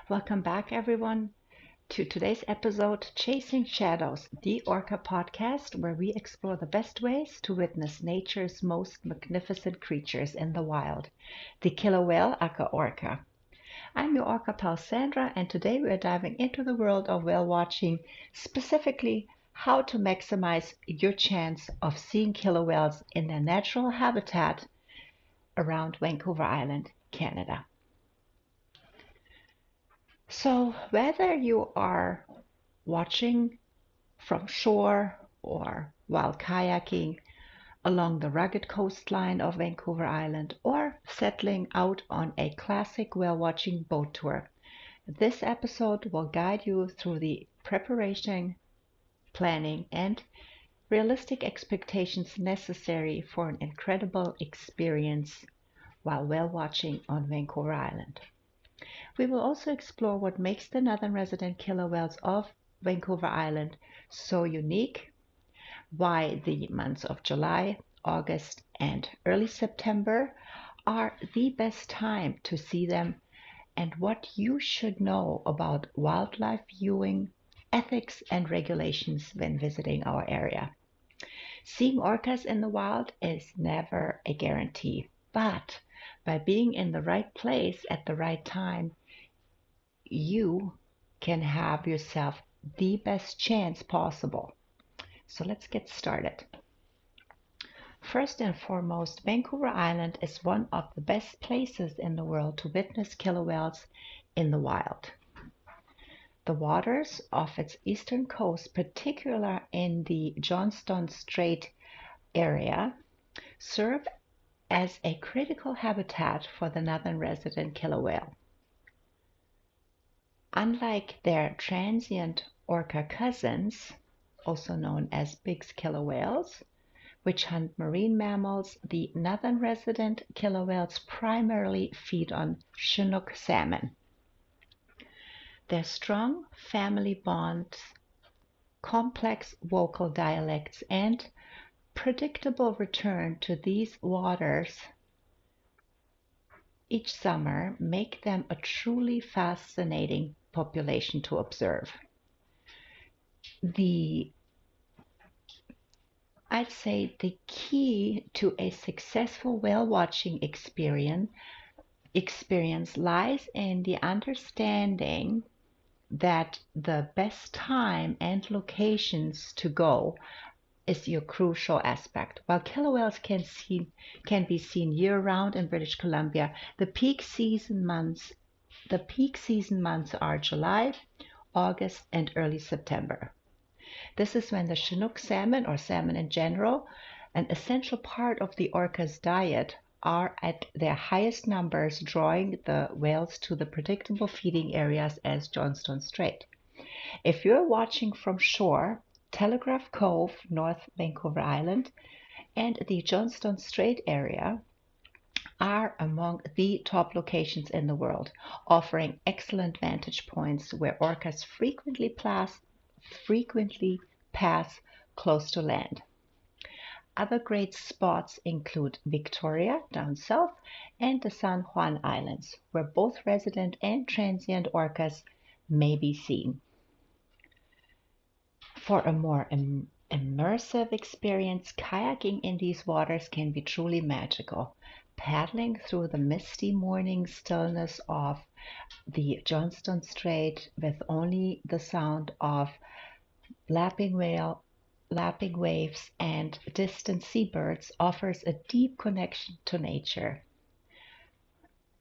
Welcome back, everyone, to today's episode, Chasing Shadows, the ORCA podcast, where we explore the best ways to witness nature's most magnificent creatures in the wild, the killer whale, aka orca. I'm your orca pal Sandra, and today we're diving into the world of whale watching, specifically how to maximize your chance of seeing killer whales in their natural habitat around Vancouver Island, Canada. So, whether you are watching from shore or while kayaking along the rugged coastline of Vancouver Island or settling out on a classic whale watching boat tour, this episode will guide you through the preparation, planning, and realistic expectations necessary for an incredible experience while whale watching on Vancouver Island. We will also explore what makes the northern resident killer whales of Vancouver Island so unique, why the months of July, August, and early September are the best time to see them, and what you should know about wildlife viewing, ethics, and regulations when visiting our area. Seeing orcas in the wild is never a guarantee, but by being in the right place at the right time, you can have yourself the best chance possible. So let's get started. First and foremost, Vancouver Island is one of the best places in the world to witness killer whales in the wild. The waters of its eastern coast, particularly in the Johnstone Strait area, serve as a critical habitat for the northern resident killer whale. Unlike their transient orca cousins, also known as big killer whales, which hunt marine mammals, the northern resident killer whales primarily feed on Chinook salmon. Their strong family bonds, complex vocal dialects, and predictable return to these waters each summer make them a truly fascinating population to observe. I'd say the key to a successful whale watching experience lies in the understanding that the best time and locations to go is your crucial aspect. While killer whales can be seen year-round in British Columbia, the peak season months are July, August, and early September. This is when the Chinook salmon, or salmon in general, an essential part of the orca's diet, are at their highest numbers, drawing the whales to the predictable feeding areas as Johnstone Strait. If you're watching from shore, Telegraph Cove, North Vancouver Island, and the Johnstone Strait area are among the top locations in the world, offering excellent vantage points where orcas frequently pass close to land. Other great spots include Victoria down south and the San Juan Islands, where both resident and transient orcas may be seen. For a more immersive experience, kayaking in these waters can be truly magical. Paddling through the misty morning stillness of the Johnstone Strait with only the sound of lapping waves and distant seabirds offers a deep connection to nature.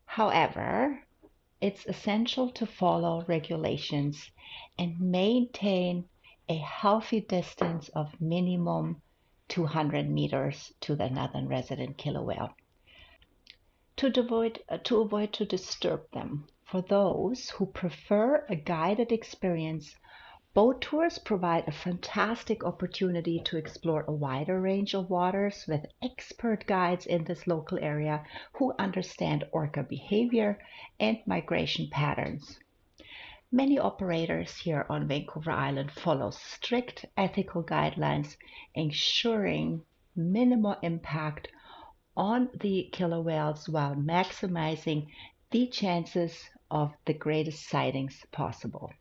However, it's essential to follow regulations and maintain a healthy distance of minimum 200 meters to the northern resident killer whale to avoid to disturb them. For those who prefer a guided experience, boat tours provide a fantastic opportunity to explore a wider range of waters with expert guides in this local area who understand orca behavior and migration patterns. Many operators here on Vancouver Island follow strict ethical guidelines, ensuring minimal impact on the killer whales while maximizing the chances of the greatest sightings possible.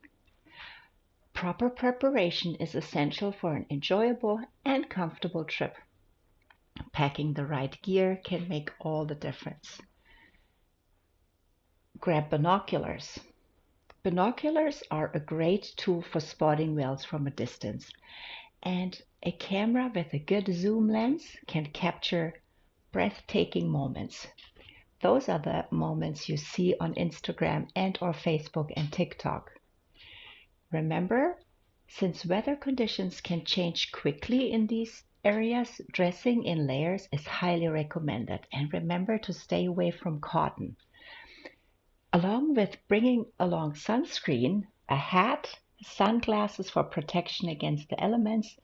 Proper preparation is essential for an enjoyable and comfortable trip. Packing the right gear can make all the difference. Grab binoculars. Binoculars are a great tool for spotting whales from a distance, and a camera with a good zoom lens can capture breathtaking moments. Those are the moments you see on Instagram and or Facebook and TikTok. Remember, since weather conditions can change quickly in these areas, dressing in layers is highly recommended. And remember to stay away from cotton. Along with bringing along sunscreen, a hat, sunglasses for protection against the elements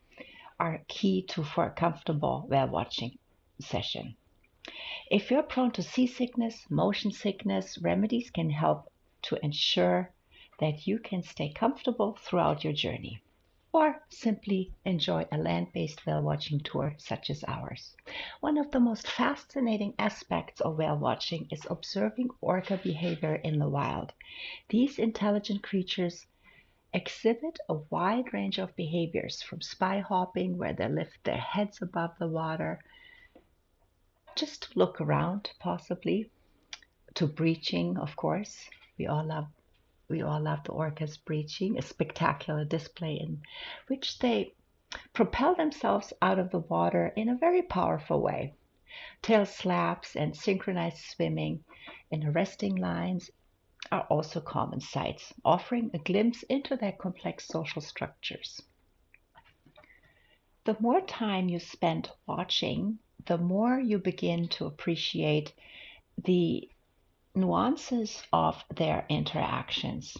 are key for a comfortable whale watching session. If you're prone to seasickness, motion sickness, remedies can help to ensure that you can stay comfortable throughout your journey, or simply enjoy a land-based whale watching tour such as ours. One of the most fascinating aspects of whale watching is observing orca behavior in the wild. These intelligent creatures exhibit a wide range of behaviors, from spy hopping, where they lift their heads above the water just to look around possibly, to breaching, of course. We all love the orcas breaching, a spectacular display in which they propel themselves out of the water in a very powerful way. Tail slaps and synchronized swimming in arresting lines are also common sights, offering a glimpse into their complex social structures. The more time you spend watching, the more you begin to appreciate the nuances of their interactions.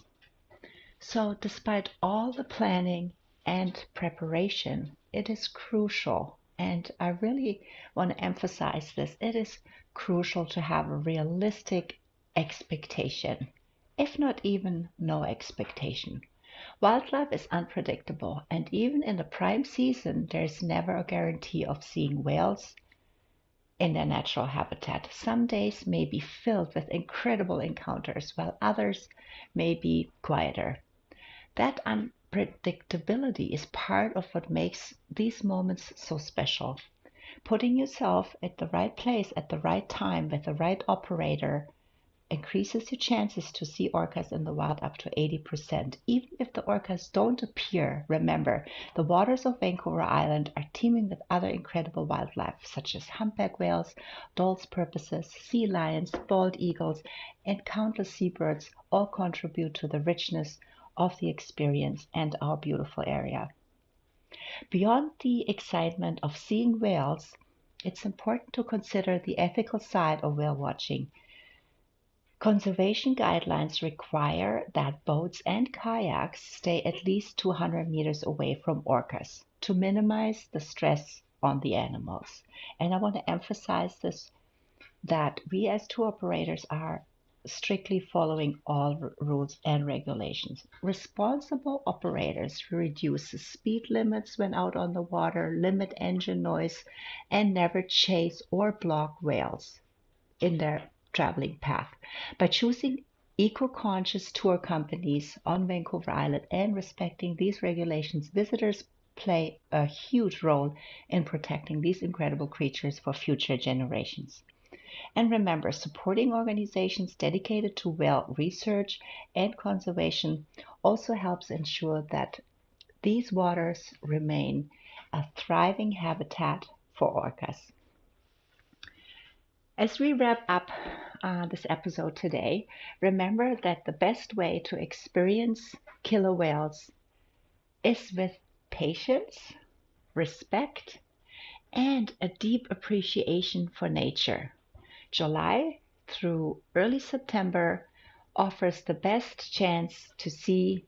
So, despite all the planning and preparation, it is crucial, and I really want to emphasize this, it is crucial to have a realistic expectation, if not even no expectation. Wildlife is unpredictable, and even in the prime season, there's never a guarantee of seeing whales in their natural habitat. Some days may be filled with incredible encounters, while others may be quieter. That unpredictability is part of what makes these moments so special. Putting yourself at the right place at the right time with the right operator increases your chances to see orcas in the wild up to 80%. Even if the orcas don't appear, remember, the waters of Vancouver Island are teeming with other incredible wildlife, such as humpback whales, Doll's porpoises, sea lions, bald eagles, and countless seabirds all contribute to the richness of the experience and our beautiful area. Beyond the excitement of seeing whales, it's important to consider the ethical side of whale watching. Conservation guidelines require that boats and kayaks stay at least 200 meters away from orcas to minimize the stress on the animals. And I want to emphasize this, that we as tour operators are strictly following all rules and regulations. Responsible operators reduce the speed limits when out on the water, limit engine noise, and never chase or block whales in their traveling path. By choosing eco-conscious tour companies on Vancouver Island and respecting these regulations, visitors play a huge role in protecting these incredible creatures for future generations. And remember, supporting organizations dedicated to whale research and conservation also helps ensure that these waters remain a thriving habitat for orcas. As we wrap up this episode today, remember that the best way to experience killer whales is with patience, respect, and a deep appreciation for nature. July through early September offers the best chance to see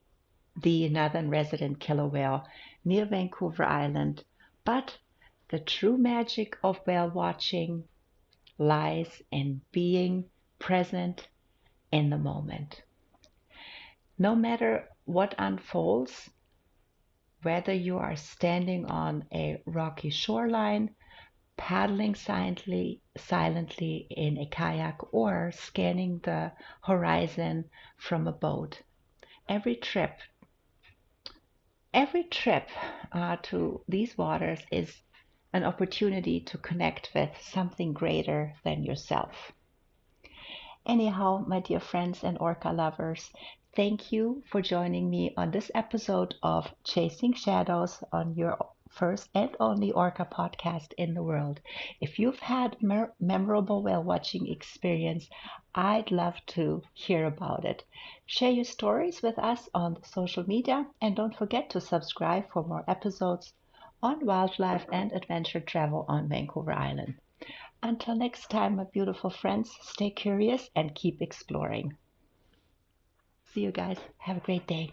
the northern resident killer whale near Vancouver Island, but the true magic of whale watching lies in being present in the moment. No matter what unfolds, whether you are standing on a rocky shoreline paddling silently in a kayak, or scanning the horizon from a boat. Every trip, every trip to these waters is an opportunity to connect with something greater than yourself. Anyhow, my dear friends and orca lovers, thank you for joining me on this episode of Chasing Shadows on your first and only orca podcast in the world. If you've had memorable whale watching experience, I'd love to hear about it. Share your stories with us on social media, and don't forget to subscribe for more episodes on wildlife and adventure travel on Vancouver Island. Until next time, my beautiful friends, stay curious and keep exploring. See you guys. Have a great day.